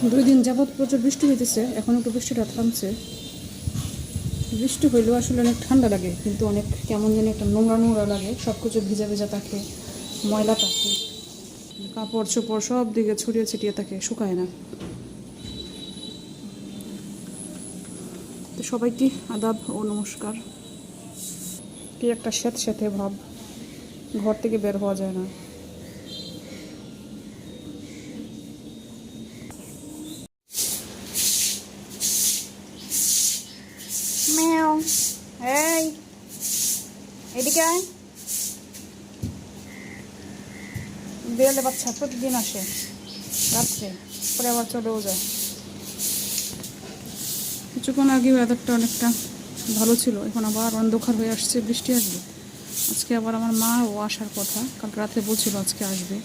2 দিন যাবৎ প্রচুর বৃষ্টি হইতেছে, এখন একটু বৃষ্টিটা থামছে। বৃষ্টি হইলেও আসলে অনেক ঠান্ডা লাগে, কিন্তু অনেক কেমন যেন একটা নোংরা নোংরা লাগে, সব কিছু ভিজা ভিজা থাকে, ময়লা থাকে, কাপড় চোপড় সব দিকে ছড়িয়ে ছিটিয়ে থাকে, শুকায় না। তো সবাইকে আদাব ও নমস্কার। কি একটা স্যাঁতস্যাঁতে ভাব, ঘর থেকে বের হওয়া যায় না। ম্যাও, এই এদিকে আয়। বিড়ালে বাচ্চা প্রতিদিন আসে রাত্রে, পরে আবার চলেও যায়। কিছুক্ষণ আগে ওয়েদারটা অনেকটা ভালো ছিল, এখন আবার অন্ধকার হয়ে আসছে, বৃষ্টি আসবে। আজকে আবার আমার মা ও আসার কথা, কালকে রাতে বলছিল আজকে আসবে।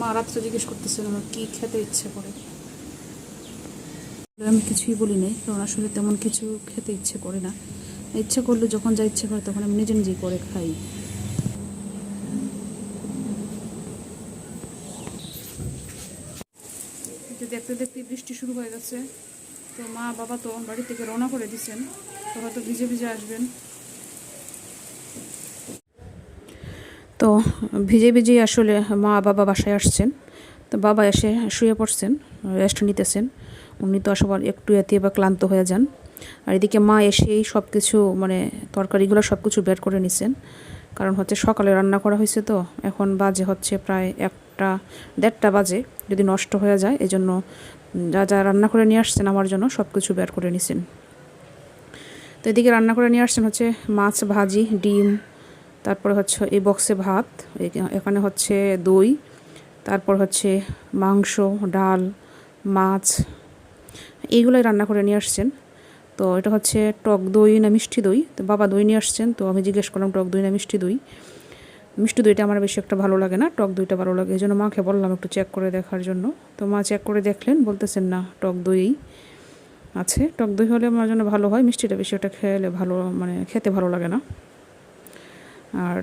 মা রাত্রে জিজ্ঞেস করতেছিল আমার কী খেতে ইচ্ছে করে। আমি কিছুই বলি নাই, কারণ আসলে তেমন কিছু খেতে ইচ্ছে করে না। ইচ্ছে করলে যখন যা ইচ্ছে করে তখন আমি নিজে নিজেই করে খাই। দেখতে দেখতে বৃষ্টি শুরু হয়ে গেছে। তো মা বাবা তো বাড়ি থেকে রওনা করে দিয়েছেন, তো হয়তো ভিজে ভিজে আসবেন। তো ভিজে ভিজেই আসলে মা বাবা বাসায় আসছেন। তো বাবা এসে শুয়ে পড়ছেন, রেস্ট নিতেছেন। উনি তো সবার একটু এতে বা ক্লান্ত হয়ে যান। আর এদিকে মা এসেই সব কিছু মানে তরকারিগুলো সব কিছু বের করে নিছেন, কারণ হচ্ছে সকালে রান্না করা হয়েছে। তো এখন বাজে হচ্ছে প্রায় 1টা 1:30 বাজে, যদি নষ্ট হয়ে যায় এই জন্য যা যা রান্না করে নিয়ে আসছেন আমার জন্য সব কিছু বের করে নিছেন। তো এদিকে রান্না করে নিয়ে আসছেন হচ্ছে মাছ ভাজি, ডিম, তারপরে হচ্ছে এই বক্সে ভাত, এখানে হচ্ছে দই, তারপর হচ্ছে মাংস, ডাল, মাছ, এইগুলোই রান্না করে নিয়ে আসছেন। তো এটা হচ্ছে টক দই না মিষ্টি দই। তো বাবা দই নিয়ে আসছেন, তো আমি জিজ্ঞেস করলাম টক দই না মিষ্টি দই। মিষ্টি দইটা আমার বেশি একটা ভালো লাগে না, টক দইটা ভালো লাগে, এই জন্য মাকে বললাম একটু চেক করে দেখার জন্য। তো মা চেক করে দেখলেন, বলতেছেন না টক দই আছে, টক দই হলে আমার জন্য ভালো হয়, মিষ্টিটা বেশি একটা খেলে ভালো মানে খেতে ভালো লাগে না। আর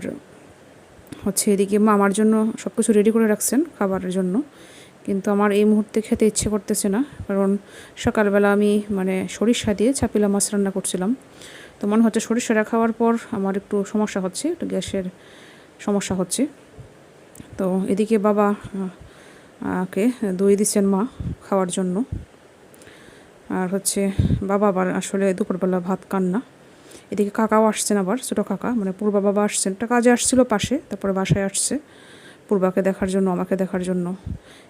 হচ্ছে এদিকে মা আমার জন্য সব কিছু রেডি করে রাখছেন খাবারের জন্য, কিন্তু আমার এই মুহূর্তে খেতে ইচ্ছে করতেছে না, কারণ সকালবেলা আমি মানে সরিষা দিয়ে চাপিলা মাছ রান্না করছিলাম। তো মনে হচ্ছে সরিষাটা খাওয়ার পর আমার একটু সমস্যা হচ্ছে, একটু গ্যাসের সমস্যা হচ্ছে। তো এদিকে বাবা কে দই দিচ্ছেন মা খাওয়ার জন্য। আর হচ্ছে বাবা আবার আসলে দুপুরবেলা ভাত খান না। এদিকে কাকাও আসছেন, আবার ছোটো কাকা মানে পূর্বা বাবা আসছেন, একটা কাজে আসছিল পাশে, তারপরে বাসায় আসছে পূর্বাকে দেখার জন্য, আমাকে দেখার জন্য।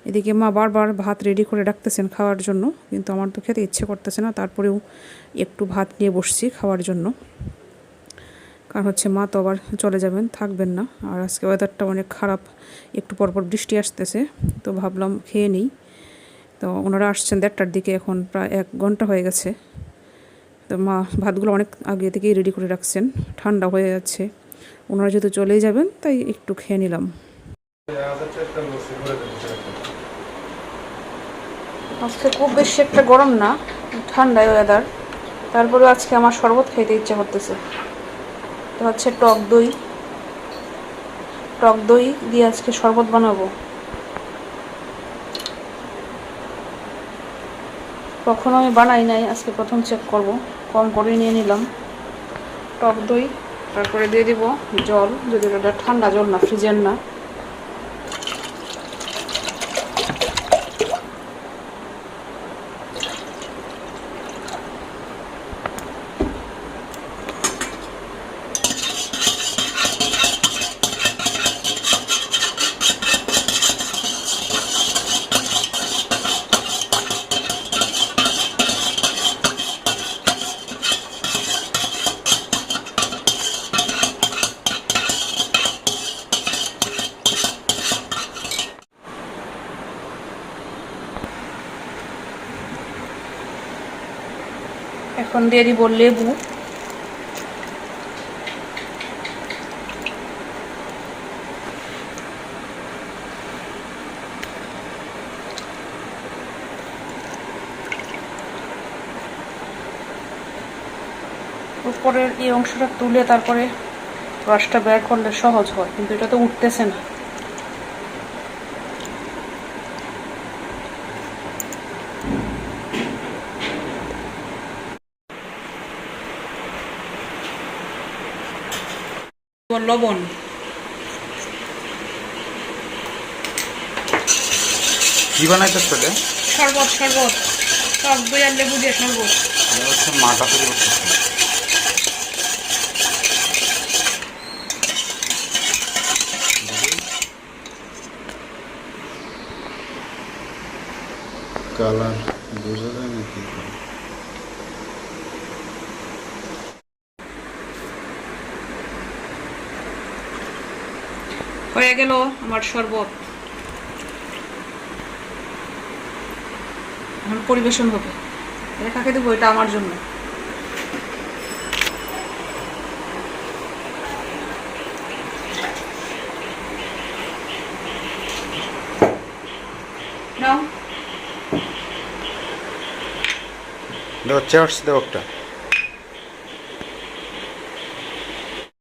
এদিকে মা বারবার ভাত রেডি করে রাখতেছেন খাওয়ার জন্য, কিন্তু আমার তো খেতে ইচ্ছে করতেছে না, তারপরেও একটু ভাত নিয়ে বসছি খাওয়ার জন্য। কারণ হচ্ছে মা তো আবার চলে যাবেন, থাকবেন না। আর আজকে ওয়েদারটা অনেক খারাপ, একটু পরপর বৃষ্টি আসতেছে, তো ভাবলাম খেয়ে নিই। তো ওনারা আসছেন 1:30টার দিকে, এখন প্রায় 1 ঘন্টা হয়ে গেছে। তো মা ভাতগুলো অনেক আগে থেকেই রেডি করে রাখছেন, ঠান্ডা হয়ে যাচ্ছে। ওনারা যেহেতু চলেই যাবেন তাই একটু খেয়ে নিলাম। আজকে খুব বেশি একটা গরম না, ঠান্ডায় ওয়েদার, তারপরে আজকে আমার শরবত খাইতে ইচ্ছে করতেছে। তো হচ্ছে টক দই, টক দই দিয়ে আজকে শরবত বানাবো। কখনো আমি বানাই নাই, আজকে প্রথম চেক করব। কম করে নিয়ে নিলাম টক দই, তারপরে দিয়ে দিব জল, যদি ওটা ঠান্ডা জল না, ফ্রিজের না। এখন দিয়ে দিব লেবু, উপরের এই অংশটা তুলে তারপরে রসটা বের করলে সহজ হয়, কিন্তু এটা তো উঠতেছে না। লবণ, কি বানাইতেছ এটা? শরবত, শরবত, টক দই আর লেবু দিয়ে শরবত। এটা হচ্ছে মাটা তৈরি করতেছে। কালার বোঝা যায় না কি করে। হয়ে গেল আমার শরবত। এখন পরিবেশন হবে। এটা কাকে দেবো? এটা আমার জন্য। নাও। দেখো চেয়ার্স দেবো একটা।